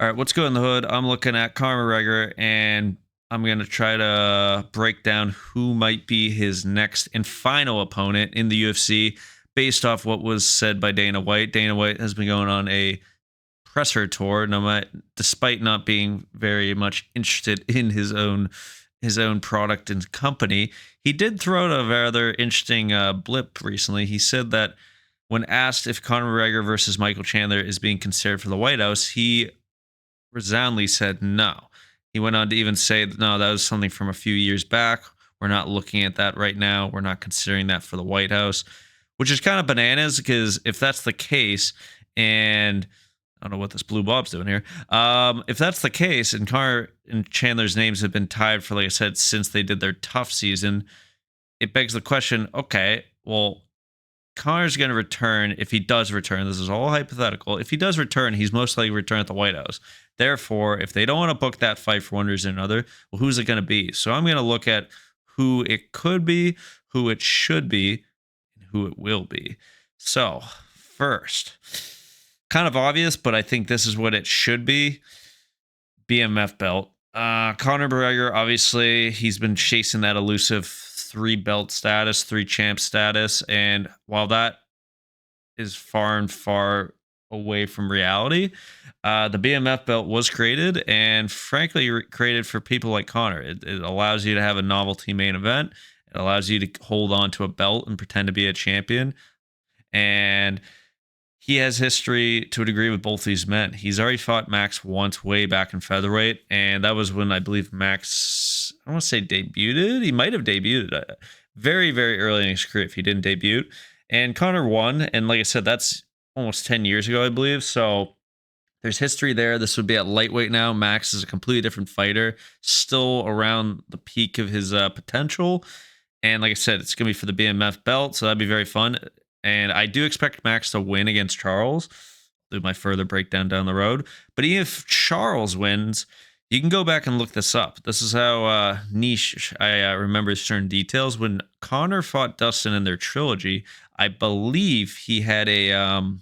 All right, what's good in the hood? I'm looking at Conor McGregor, and I'm gonna try to break down who might be his next and final opponent in the UFC, based off what was said by Dana White. Dana White has been going on a presser tour, despite not being very much interested in his own product and company. He did throw out a rather interesting blip recently. He said that when asked if Conor McGregor versus Michael Chandler is being considered for the White House, he resoundingly said no. He went on to even say, no, that was something from a few years back. We're not looking at that right now. We're not considering that for the White House, which is kind of bananas because if that's the case, and I don't know what this blue bob's doing here. If that's the case, and Conor and Chandler's names have been tied for, like I said, since they did their tough season, it begs the question, okay, well, Connor's going to return if he does return. This is all hypothetical. If he does return, he's most likely return at the White House. Therefore, if they don't want to book that fight for one reason or another, well, who's it going to be? So I'm going to look at who it could be, who it should be, and who it will be. So first, kind of obvious, but I think this is what it should be. BMF Belt. Conor McGregor, obviously, he's been chasing that elusive 3 belt status, 3 champ status. And while that is far and far away from reality, the BMF belt was created and frankly created for people like Conor. It allows you to have a novelty main event. It allows you to hold on to a belt and pretend to be a champion. And he has history to a degree with both these men. He's already fought Max once way back in featherweight, and that was when I believe Max, I don't want to say debuted. He might have debuted very, very early in his career if he didn't debut. And Conor won, and like I said, that's almost 10 years ago, I believe. So there's history there. This would be at lightweight now. Max is a completely different fighter, still around the peak of his potential. And like I said, it's going to be for the BMF belt, so that'd be very fun. And I do expect Max to win against Charles. Do my further breakdown down the road. But even if Charles wins, you can go back and look this up. This is how niche I remember certain details. When Conor fought Dustin in their trilogy, I believe he had a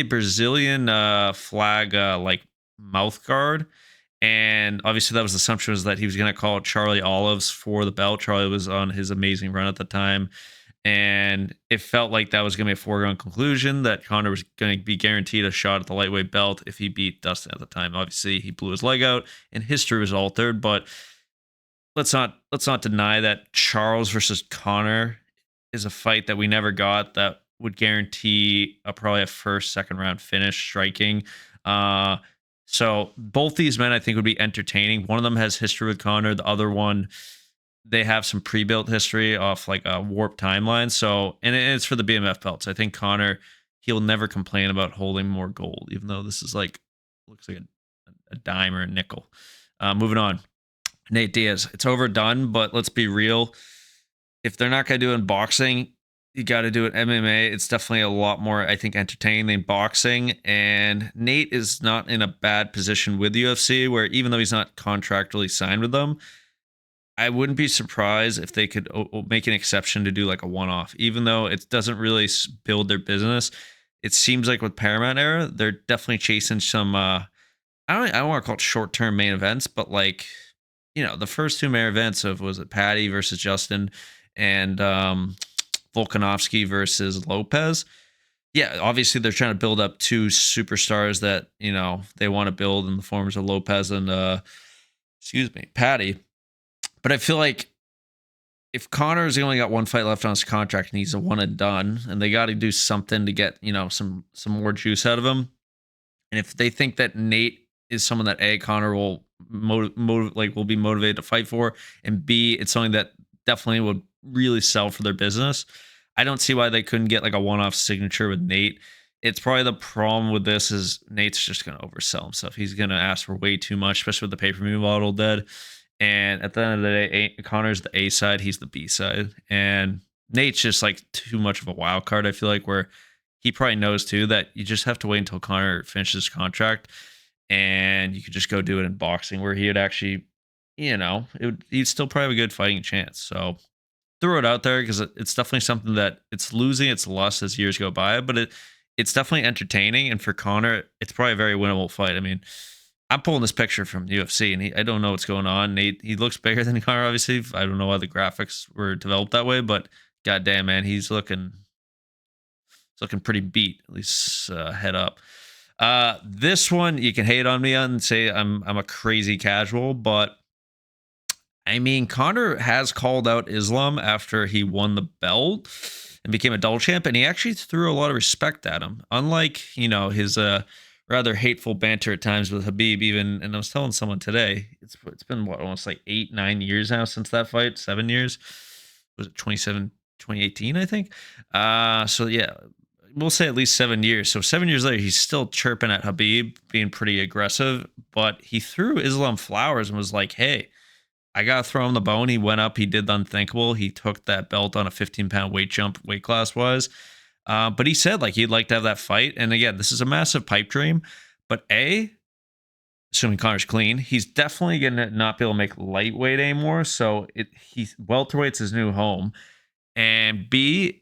Brazilian flag like mouth guard. And obviously that was the assumption was that he was going to call Charlie Olives for the belt. Charlie was on his amazing run at the time. And it felt like that was going to be a foregone conclusion that Conor was going to be guaranteed a shot at the lightweight belt if he beat Dustin at the time. Obviously, he blew his leg out, and history was altered. But let's not deny that Charles versus Conor is a fight that we never got that would guarantee probably a first, second round finish striking. So both these men I think would be entertaining. One of them has history with Conor. The other one, they have some pre-built history off like a warp timeline. So, and it's for the BMF belts. I think Conor, he'll never complain about holding more gold, even though this is like, looks like a dime or a nickel. Moving on. Nate Diaz, it's overdone, but let's be real. If they're not going to do it in boxing, you got to do it MMA. It's definitely a lot more, I think, entertaining than boxing. And Nate is not in a bad position with the UFC, where even though he's not contractually signed with them, I wouldn't be surprised if they could make an exception to do like a one-off, even though it doesn't really build their business. It seems like with Paramount Era, they're definitely chasing some, I don't want to call it short-term main events, but like, the first 2 main events of, was it Patty versus Justin and Volkanovski versus Lopez? Yeah, obviously they're trying to build up 2 superstars that, they want to build in the forms of Lopez and, Patty. But I feel like if Conor's only got 1 fight left on his contract and he's a one and done, and they got to do something to get, some more juice out of him. And if they think that Nate is someone that Conor will will be motivated to fight for, and B, it's something that definitely would really sell for their business, I don't see why they couldn't get like a one-off signature with Nate. It's probably the problem with this is Nate's just going to oversell himself. He's going to ask for way too much, especially with the pay-per-view model dead. And at the end of the day, Conor's the A side, he's the B side. And Nate's just like too much of a wild card, I feel like, where he probably knows too that you just have to wait until Conor finishes his contract and you could just go do it in boxing where he would actually, he'd still probably have a good fighting chance. So throw it out there because it's definitely something that it's losing its lust as years go by, but it's definitely entertaining, and for Conor, it's probably a very winnable fight. I mean, I'm pulling this picture from UFC, and I don't know what's going on. He looks bigger than Conor, obviously. I don't know why the graphics were developed that way, but goddamn, man, he's looking pretty beat, at least head up. This one you can hate on me on and say I'm a crazy casual, but I mean, Conor has called out Islam after he won the belt and became a double champ, and he actually threw a lot of respect at him. Unlike, his rather hateful banter at times with Habib, even, and I was telling someone today, it's been what, almost like 8-9 years now since that fight, 7 years. Was it 2018, I think? So yeah, we'll say at least 7 years. So 7 years later, he's still chirping at Habib, being pretty aggressive, but he threw Islam flowers and was like, hey, I got to throw him the bone. He went up. He did the unthinkable. He took that belt on a 15-pound weight jump, weight class was. But he said like he'd like to have that fight. And again, this is a massive pipe dream. But assuming Connor's clean, he's definitely going to not be able to make lightweight anymore. So welterweight's his new home. And B,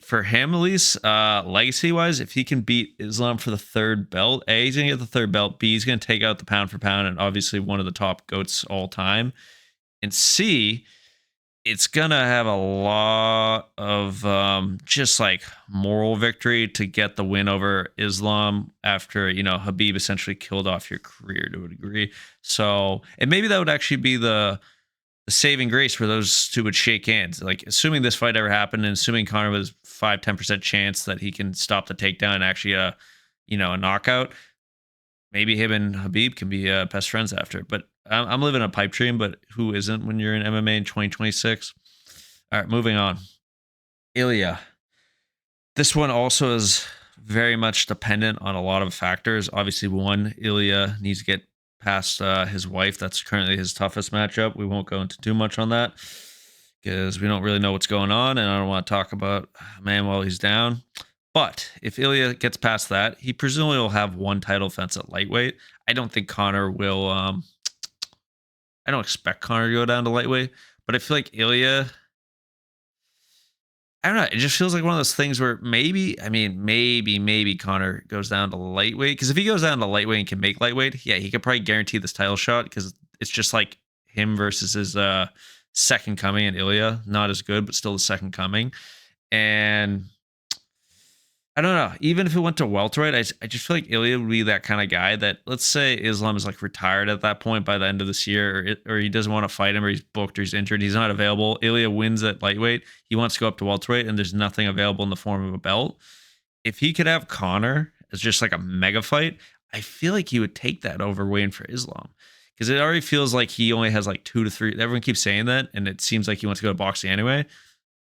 for him at least, legacy wise, if he can beat Islam for the third belt, A, he's gonna get the third belt. B, he's gonna take out the pound for pound and obviously one of the top goats all time. And C, it's gonna have a lot of just like moral victory to get the win over Islam after Habib essentially killed off your career to a degree. So, and maybe that would actually be the saving grace where those two would shake hands. Like, assuming this fight ever happened and assuming Conor was 5-10% chance that he can stop the takedown and actually a knockout, maybe him and Habib can be best friends after. But I'm living a pipe dream, but who isn't when you're in MMA in 2026? All right, moving on. Ilia. This one also is very much dependent on a lot of factors. Obviously, one, Ilia needs to get past his wife. That's currently his toughest matchup. We won't go into too much on that because we don't really know what's going on, and I don't want to talk about man while he's down. But if Ilia gets past that, he presumably will have one title defense at lightweight. I don't think Conor will. I don't expect Conor to go down to lightweight, but I feel like Ilia, I don't know. It just feels like one of those things where maybe Conor goes down to lightweight. Because if he goes down to lightweight and can make lightweight, yeah, he could probably guarantee this title shot because it's just like him versus his second coming in Ilia. Not as good, but still the second coming. And I don't know. Even if it went to welterweight, I just feel like Ilia would be that kind of guy that, let's say Islam is like retired at that point by the end of this year, or he doesn't want to fight him, or he's booked, or he's injured, he's not available. Ilia wins at lightweight. He wants to go up to welterweight, and there's nothing available in the form of a belt. If he could have Conor as just like a mega fight, I feel like he would take that over waiting for Islam. Because it already feels like he only has like 2 to 3. Everyone keeps saying that, and it seems like he wants to go to boxing anyway.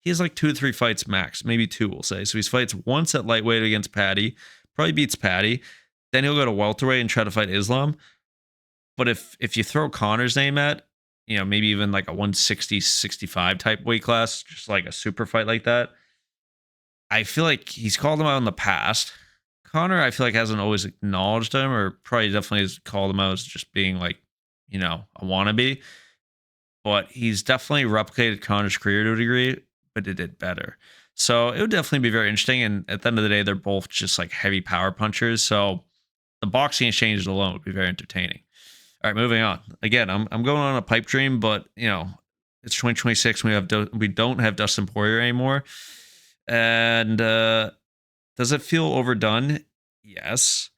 He has like 2 to 3 fights max, maybe 2, we'll say. So he fights once at lightweight against Paddy, probably beats Paddy. Then he'll go to welterweight and try to fight Islam. But if you throw Conor's name at, maybe even like a 160-65 type weight class, just like a super fight like that, I feel like he's called him out in the past. Conor, I feel like hasn't always acknowledged him, or probably definitely has called him out as just being like, a wannabe. But he's definitely replicated Conor's career to a degree, but did it better. So it would definitely be very interesting. And at the end of the day, they're both just like heavy power punchers. So the boxing exchanges alone would be very entertaining. All right, moving on. Again, I'm going on a pipe dream, but it's 2026. We don't have Dustin Poirier anymore. And does it feel overdone? Yes.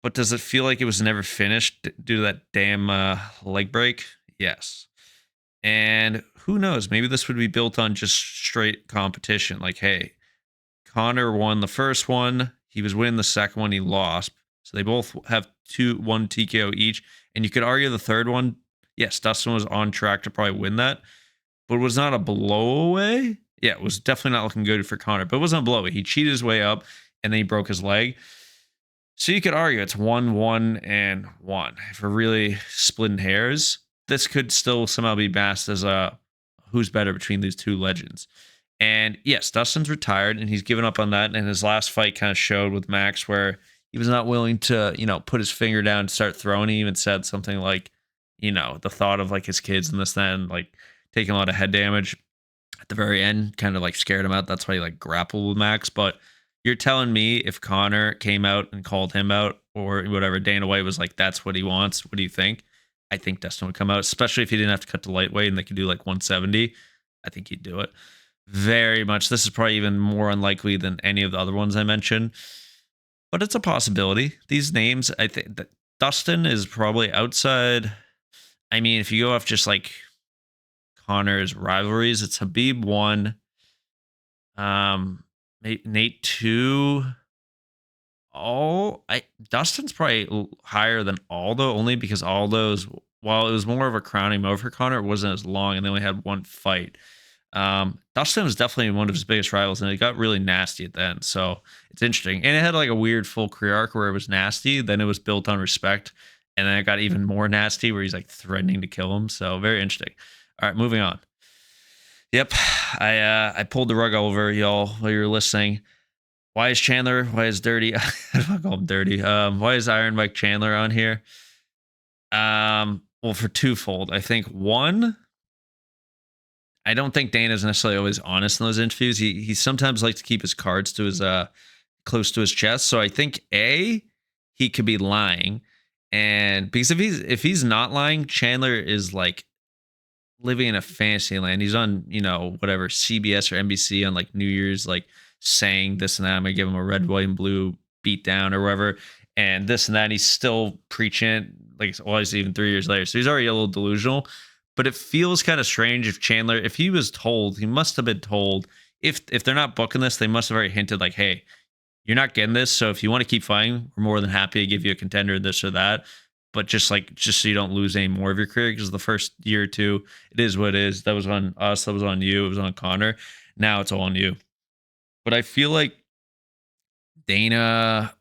But does it feel like it was never finished due to that damn leg break? Yes. And who knows? Maybe this would be built on just straight competition. Like, hey, Conor won the first one. He was winning the second one. He lost. So they both have 1 TKO each. And you could argue the third one, yes, Dustin was on track to probably win that. But it was not a blowaway. Yeah, it was definitely not looking good for Conor. But it wasn't a blowaway. He cheated his way up, and then he broke his leg. So you could argue it's 1-1 and 1. If we're really splitting hairs, this could still somehow be masked as a who's better between these two legends. And yes, Dustin's retired and he's given up on that. And his last fight kind of showed with Max where he was not willing to, put his finger down and start throwing. He even said something like, the thought of like his kids and this, that, and like taking a lot of head damage at the very end kind of like scared him out. That's why he like grappled with Max. But You're telling me if Conor came out and called him out or whatever, Dana White was like, that's what he wants. What do you think? I think Dustin would come out, especially if he didn't have to cut to lightweight and they could do like 170. I think he'd do it. Very much. This is probably even more unlikely than any of the other ones I mentioned, but it's a possibility. These names, I think that Dustin is probably outside. I mean, if you go off just like Conor's rivalries, it's Habib 1, Nate 2. Dustin's probably higher than Aldo, only because Aldo's, while it was more of a crowning moment for Conor, it wasn't as long and they only had one fight. Dustin was definitely one of his biggest rivals, and it got really nasty at the end. So it's interesting. And it had like a weird full career arc where it was nasty, then it was built on respect, and then it got even more nasty where he's like threatening to kill him. So very interesting. All right, moving on. Yep. I pulled the rug over y'all while you were listening. Why is Chandler? Why is Dirty? I don't call him Dirty. Why is Iron Mike Chandler on here? Well, for twofold. I think one, I don't think Dana's necessarily always honest in those interviews. He sometimes likes to keep his cards to his close to his chest. So I think he could be lying, and because if he's not lying, Chandler is like living in a fantasy land. He's on, whatever, CBS or NBC on like New Year's, like saying this and that. I'm gonna give him a red, white, and blue beat down or whatever, and this and that. And he's still preaching like, well, he's even 3 years later, so he's already a little delusional. But it feels kind of strange if Chandler, if he was told, he must have been told, if they're not booking this, they must have already hinted like, hey, you're not getting this, so if you want to keep fighting, we're more than happy to give you a contender, this or that. But just so you don't lose any more of your career, because the first year or two, it is what it is. That was on us, that was on you, it was on Conor. Now it's all on you. But I feel like Dana,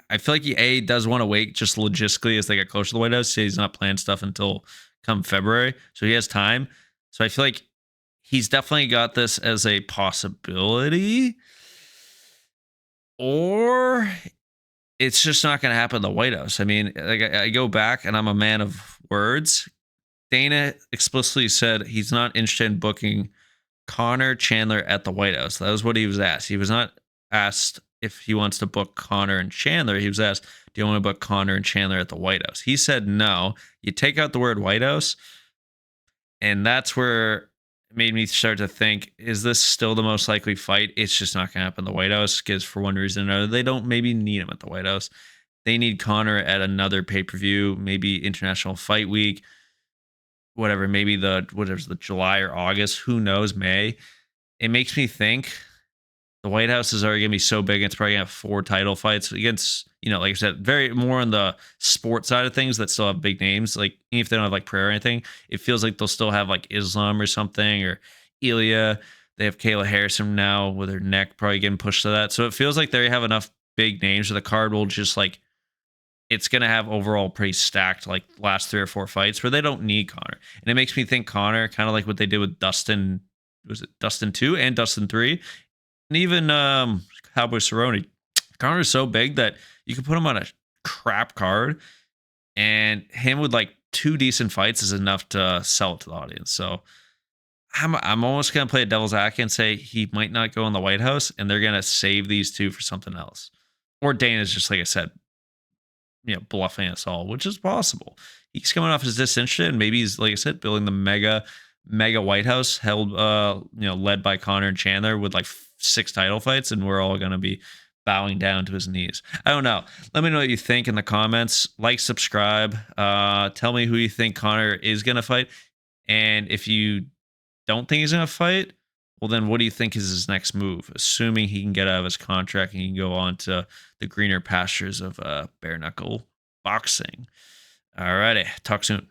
I feel like he does want to wait just logistically as they get closer to the White House. So he's not planning stuff until come February, so he has time. So I feel like he's definitely got this as a possibility, or it's just not going to happen in the White House. I mean, like I go back, and I'm a man of words. Dana explicitly said he's not interested in booking Conor Chandler at the White House. That was what he was asked. He was not asked if he wants to book Conor and Chandler. He was asked, do you want to book Conor and Chandler at the White House? He said no. You take out the word White House, and that's where it made me start to think, is this still the most likely fight? It's just not going to happen in the White House, because for one reason or another, they don't maybe need him at the White House. They need Conor at another pay-per-view, maybe International Fight Week, whatever, maybe the July or August, who knows, May. It makes me think the White House is already going to be so big, it's probably going to have 4 title fights against, like I said, very more on the sport side of things that still have big names. Like, even if they don't have like prayer or anything, it feels like they'll still have like Islam or something, or Ilia. They have Kayla Harrison now with her neck probably getting pushed to that. So it feels like they have enough big names where the card will just like, it's going to have overall pretty stacked like last 3 or 4 fights where they don't need Conor. And it makes me think Conor, kind of like what they did with Dustin, was it Dustin 2 and Dustin 3? And even Cowboy Cerrone. Conor's so big that you can put him on a crap card, and him with like 2 decent fights is enough to sell it to the audience. So I'm almost going to play a devil's advocate and say he might not go in the White House, and they're going to save these 2 for something else. Or Dana's just, like I said, bluffing us all, which is possible. He's coming off his disinterested, and maybe he's, like I said, building the mega White House held, led by Conor and Chandler with like 6 title fights, and we're all going to be bowing down to his knees. I don't know. Let me know what you think in the comments. Like, subscribe. Tell me who you think Conor is going to fight. And if you don't think he's going to fight, well, then what do you think is his next move? Assuming he can get out of his contract and he can go on to the greener pastures of bare knuckle boxing. All righty. Talk soon.